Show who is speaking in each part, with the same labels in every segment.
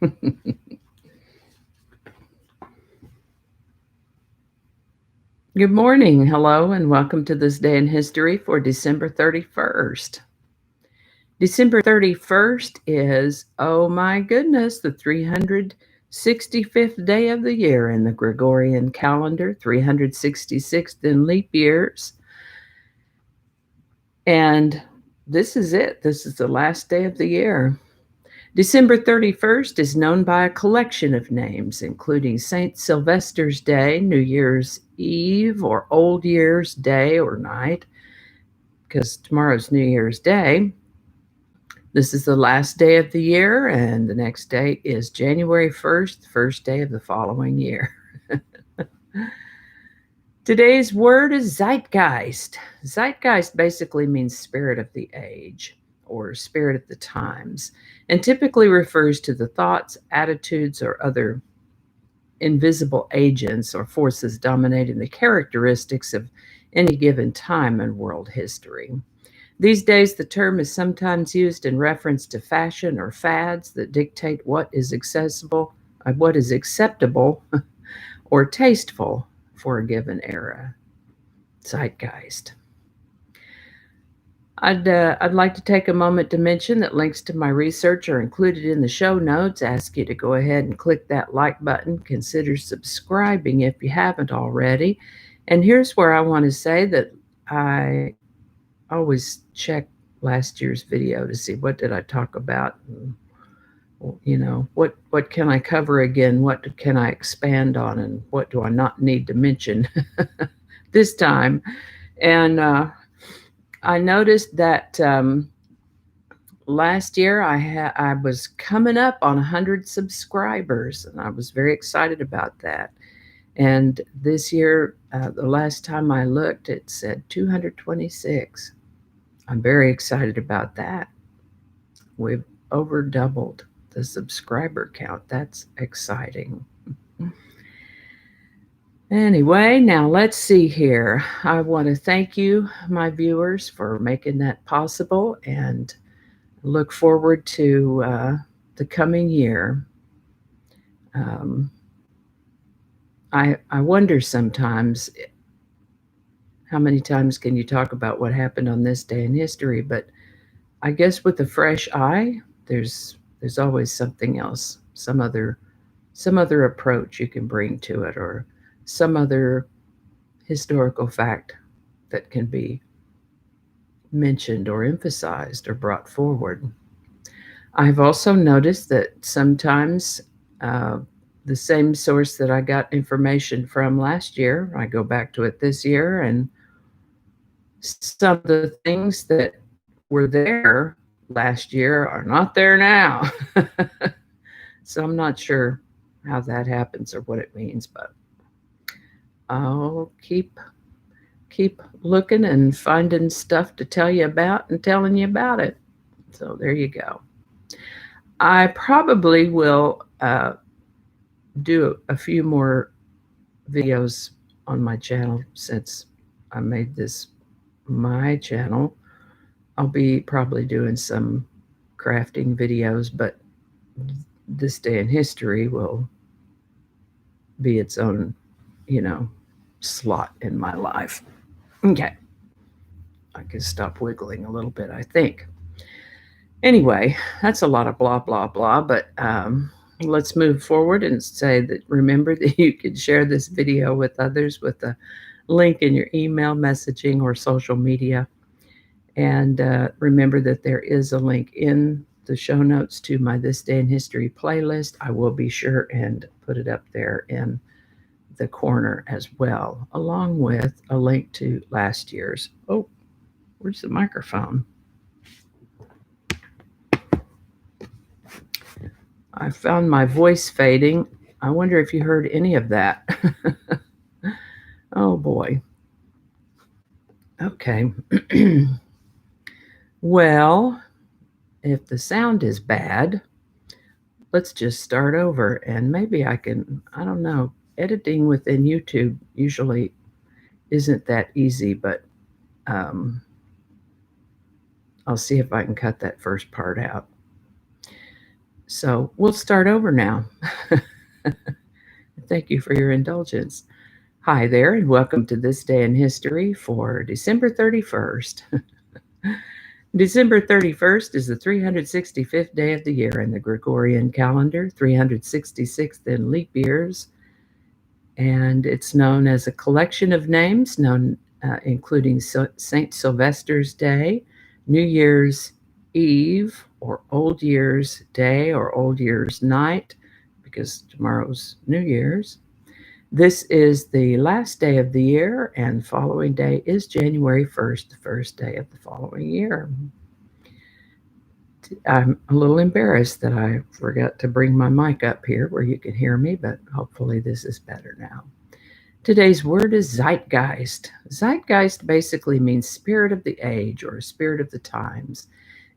Speaker 1: Good morning, hello, and welcome to this day in history for December 31st. December 31st is, oh my goodness, the 365th day of the year in the Gregorian calendar, 366th in leap years. And this is it. This is the last day of the year. December 31st is known by a collection of names, including St. Sylvester's Day, New Year's Eve, or Old Year's Day or night, because tomorrow's New Year's Day. This is the last day of the year, and the next day is January 1st, the first day of the following year. Today's word is Zeitgeist. Zeitgeist basically means spirit of the age or spirit of the times, and typically refers to the thoughts, attitudes, or other invisible agents or forces dominating the characteristics of any given time in world history. These days, the term is sometimes used in reference to fashion or fads that dictate what is acceptable or tasteful for a given era. Zeitgeist. I'd like to take a moment to mention that links to my research are included in the show notes. Ask you to go ahead and click that like button. Consider subscribing if you haven't already. And here's where I want to say that I always check last year's video to see what did I talk about. And, what can I cover again? What can I expand on? And what do I not need to mention this time? And I noticed that last year I was coming up on 100 subscribers, and I was very excited about that. And this year, the last time I looked, it said 226. I'm very excited about that. We've over doubled the subscriber count. That's exciting. Anyway, now let's see here. I want to thank you, my viewers, for making that possible and look forward to the coming year. I wonder sometimes how many times can you talk about what happened on this day in history, but I guess with a fresh eye, there's always something else, some other approach you can bring to it, or some other historical fact that can be mentioned or emphasized or brought forward. I've also noticed that sometimes the same source that I got information from last year, I go back to it this year, and some of the things that were there last year are not there now. So I'm not sure how that happens or what it means, but I'll keep looking and finding stuff to tell you about and telling you about it. So there you go. I probably will do a few more videos on my channel since I made this my channel. I'll be probably doing some crafting videos, but this day in history will be its own, slot in my life. Okay. I can stop wiggling a little bit, I think. Anyway, that's a lot of blah, blah, blah, but let's move forward and say that remember that you can share this video with others with a link in your email messaging or social media. And remember that there is a link in the show notes to my This Day in History playlist. I will be sure and put it up there in the corner as well, along with a link to last year's. Oh, where's the microphone? I found my voice fading. I wonder if you heard any of that. Oh boy. Okay. Well, if the sound is bad, let's just start over, and maybe I don't know, editing within YouTube usually isn't that easy, but I'll see if I can cut that first part out. So we'll start over now. Thank you for your indulgence. Hi there, and welcome to This Day in History for December 31st. December 31st is the 365th day of the year in the Gregorian calendar, 366th in leap years, and it's known as a collection of names, including St. Sylvester's Day, New Year's Eve, or Old Year's Day, or Old Year's Night, because tomorrow's New Year's. This is the last day of the year, and the following day is January 1st, the first day of the following year. I'm a little embarrassed that I forgot to bring my mic up here where you can hear me, but hopefully this is better now. Today's word is Zeitgeist. Zeitgeist basically means spirit of the age or spirit of the times,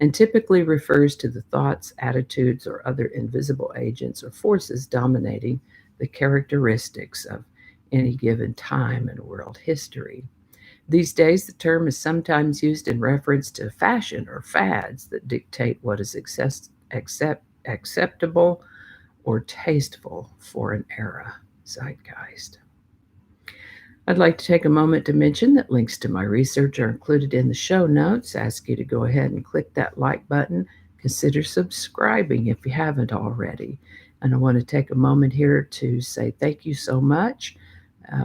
Speaker 1: and typically refers to the thoughts, attitudes, or other invisible agents or forces dominating the characteristics of any given time in world history. These days, the term is sometimes used in reference to fashion or fads that dictate what is acceptable or tasteful for an era. Zeitgeist. I'd like to take a moment to mention that links to my research are included in the show notes. I ask you to go ahead and click that like button. Consider subscribing if you haven't already. And I want to take a moment here to say thank you so much.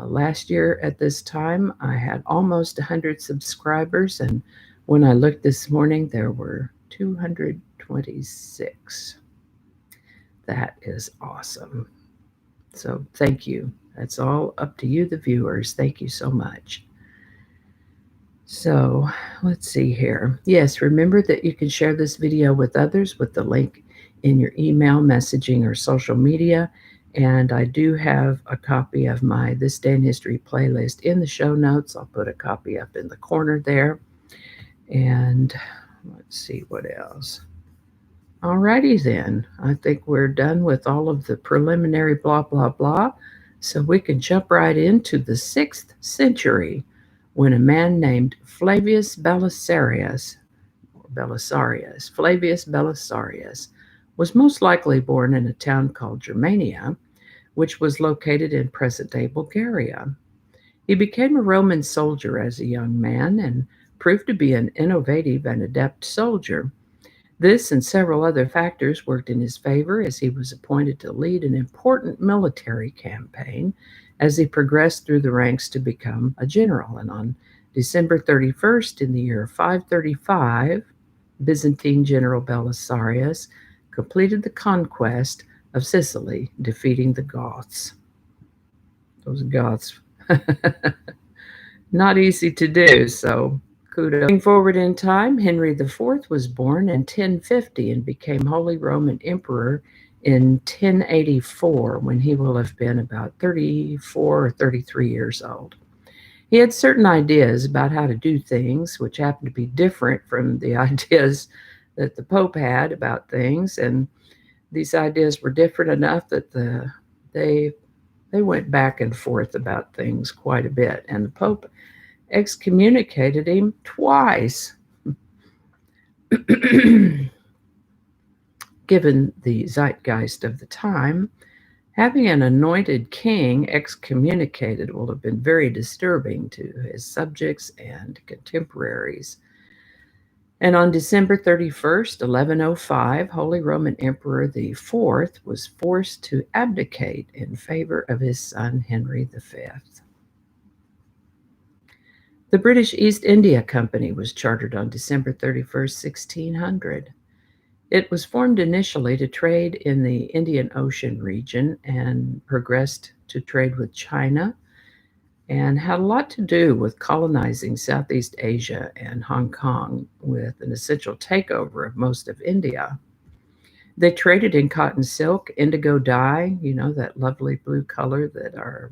Speaker 1: Last year at this time, I had almost 100 subscribers, and when I looked this morning, there were 226. That is awesome. So thank you. That's all up to you, the viewers. Thank you so much. So let's see here. Yes, remember that you can share this video with others with the link in your email, messaging, or social media. And I do have a copy of my This Day in History playlist in the show notes. I'll put a copy up in the corner there. And let's see what else. Alrighty then. I think we're done with all of the preliminary blah, blah, blah. So we can jump right into the 6th century when a man named Flavius Belisarius, Flavius Belisarius, was most likely born in a town called Germania, which was located in present-day Bulgaria. He became a Roman soldier as a young man and proved to be an innovative and adept soldier. This and several other factors worked in his favor as he was appointed to lead an important military campaign as he progressed through the ranks to become a general. And on December 31st in the year 535, Byzantine General Belisarius completed the conquest of Sicily, defeating the Goths. Those Goths. Not easy to do, so kudos. Going forward in time, Henry IV was born in 1050 and became Holy Roman Emperor in 1084, when he will have been about 34 or 33 years old. He had certain ideas about how to do things, which happened to be different from the ideas that the Pope had about things, and these ideas were different enough that they went back and forth about things quite a bit, and the Pope excommunicated him twice. Given the zeitgeist of the time, having an anointed king excommunicated will have been very disturbing to his subjects and contemporaries. And on December 31st, 1105, Holy Roman Emperor IV was forced to abdicate in favor of his son Henry V. The British East India Company was chartered on December 31st, 1600. It was formed initially to trade in the Indian Ocean region and progressed to trade with China, and had a lot to do with colonizing Southeast Asia and Hong Kong, with an essential takeover of most of India. They traded in cotton silk, indigo dye, that lovely blue color that our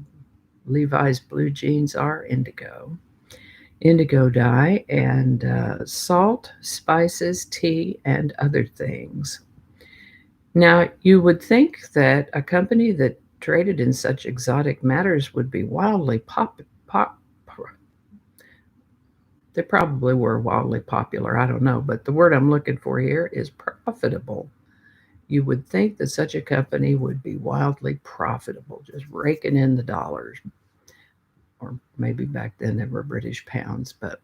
Speaker 1: Levi's blue jeans are, indigo dye, and salt, spices, tea, and other things. Now, you would think that a company that traded in such exotic matters would be wildly they probably were wildly popular, I don't know, but the word I'm looking for here is profitable. You would think that such a company would be wildly profitable, just raking in the dollars. Or maybe back then they were British pounds, but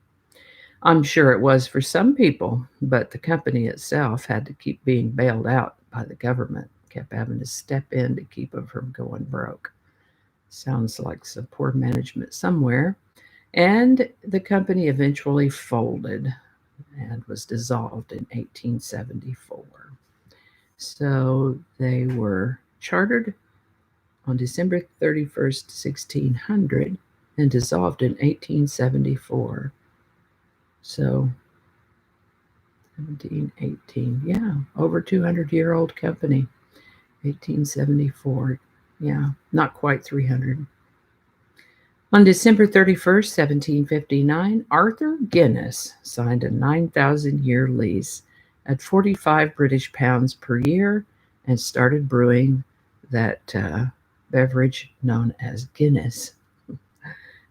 Speaker 1: I'm sure it was for some people. But the company itself had to keep being bailed out by the government, kept having to step in to keep them from going broke. Sounds like some poor management somewhere. And the company eventually folded and was dissolved in 1874. So they were chartered on December 31st, 1600, and dissolved in 1874. So 1718, yeah, over 200-year-old company. 1874, yeah, not quite 300. On December 31st, 1759, Arthur Guinness signed a 9,000-year lease at 45 British pounds per year and started brewing that beverage known as Guinness.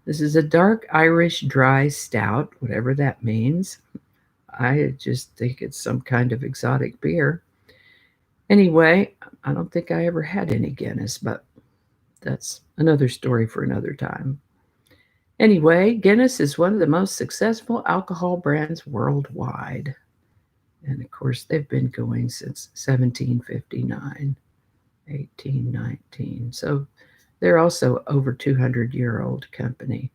Speaker 1: This is a dark Irish dry stout, whatever that means. I just think it's some kind of exotic beer. Anyway, I don't think I ever had any Guinness, but that's another story for another time. Anyway, Guinness is one of the most successful alcohol brands worldwide. And of course, they've been going since 1759, 1819. So they're also over 200-year-old company.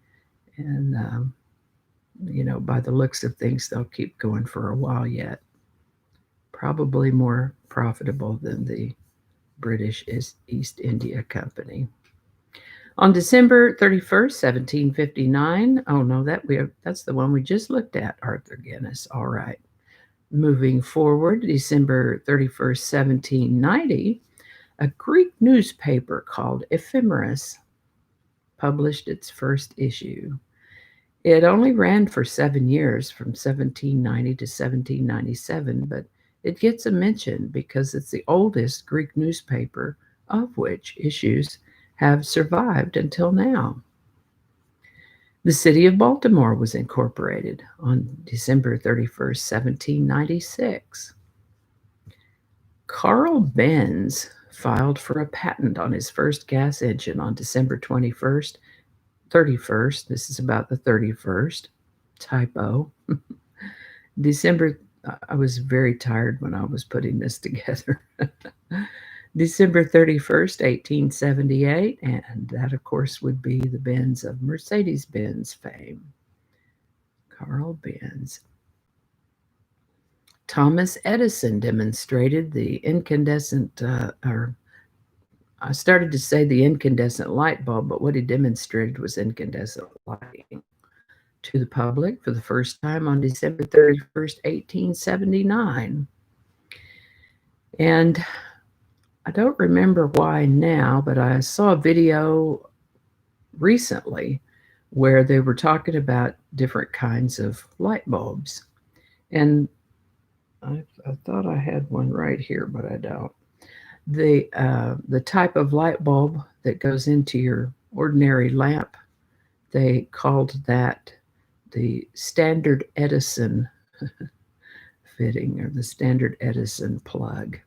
Speaker 1: And, by the looks of things, they'll keep going for a while yet. Probably more profitable than the British East India Company. On December 31st, 1759, oh no, that's the one we just looked at, Arthur Guinness. All right. Moving forward, December 31st, 1790, a Greek newspaper called Efimeris published its first issue. It only ran for 7 years, from 1790 to 1797, but it gets a mention because it's the oldest Greek newspaper, of which issues have survived until now. The city of Baltimore was incorporated on December 31st, 1796. Karl Benz filed for a patent on his first gas engine on December 31st. This is about the 31st. Typo. I was very tired when I was putting this together. December 31st, 1878, and that, of course, would be the Benz of Mercedes-Benz fame. Karl Benz. Thomas Edison demonstrated the incandescent, I started to say the incandescent light bulb, but what he demonstrated was incandescent lighting to the public for the first time on December 31st, 1879. And I don't remember why now, but I saw a video recently where they were talking about different kinds of light bulbs. And I thought I had one right here, but I don't. The type of light bulb that goes into your ordinary lamp, they called that the standard Edison fitting, or the standard Edison plug.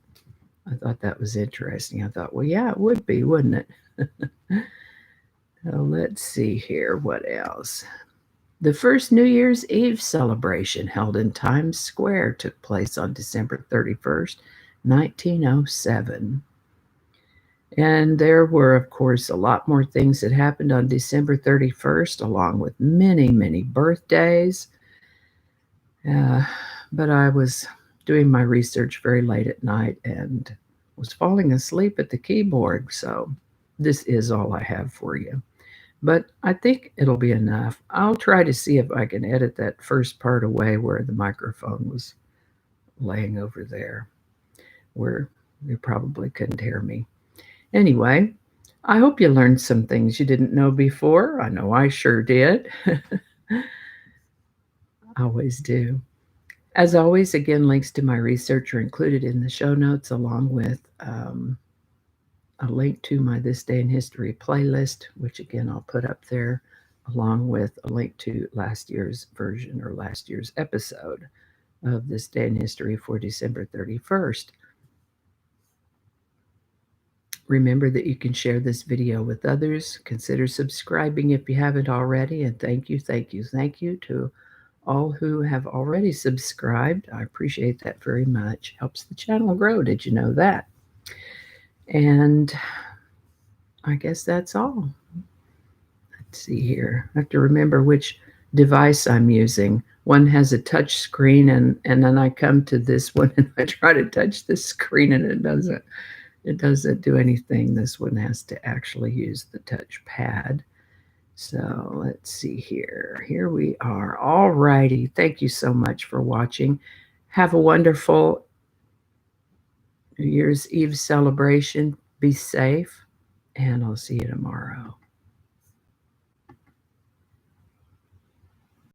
Speaker 1: I thought that was interesting. I thought, well, yeah, it would be, wouldn't it? Let's see here. What else? The first New Year's Eve celebration held in Times Square took place on December 31st, 1907. And there were, of course, a lot more things that happened on December 31st, along with many, many birthdays. But I was doing my research very late at night and was falling asleep at the keyboard. So this is all I have for you. But I think it'll be enough. I'll try to see if I can edit that first part away where the microphone was laying over there, where you probably couldn't hear me. Anyway, I hope you learned some things you didn't know before. I know I sure did. I always do. As always, again, links to my research are included in the show notes, along with a link to my This Day in History playlist, which again I'll put up there, along with a link to last year's version, or last year's episode of This Day in History for December 31st. Remember that you can share this video with others. Consider subscribing if you haven't already. And thank you, thank you, thank you to all who have already subscribed. I appreciate that very much. Helps the channel grow. Did you know that? And I guess that's all. Let's see here. I have to remember which device I'm using. One has a touch screen, and then I come to this one and I try to touch the screen and it doesn't do anything. This one has to actually use the touch pad. So let's see here. Here we are. All righty. Thank you so much for watching. Have a wonderful New Year's Eve celebration. Be safe, and I'll see you tomorrow.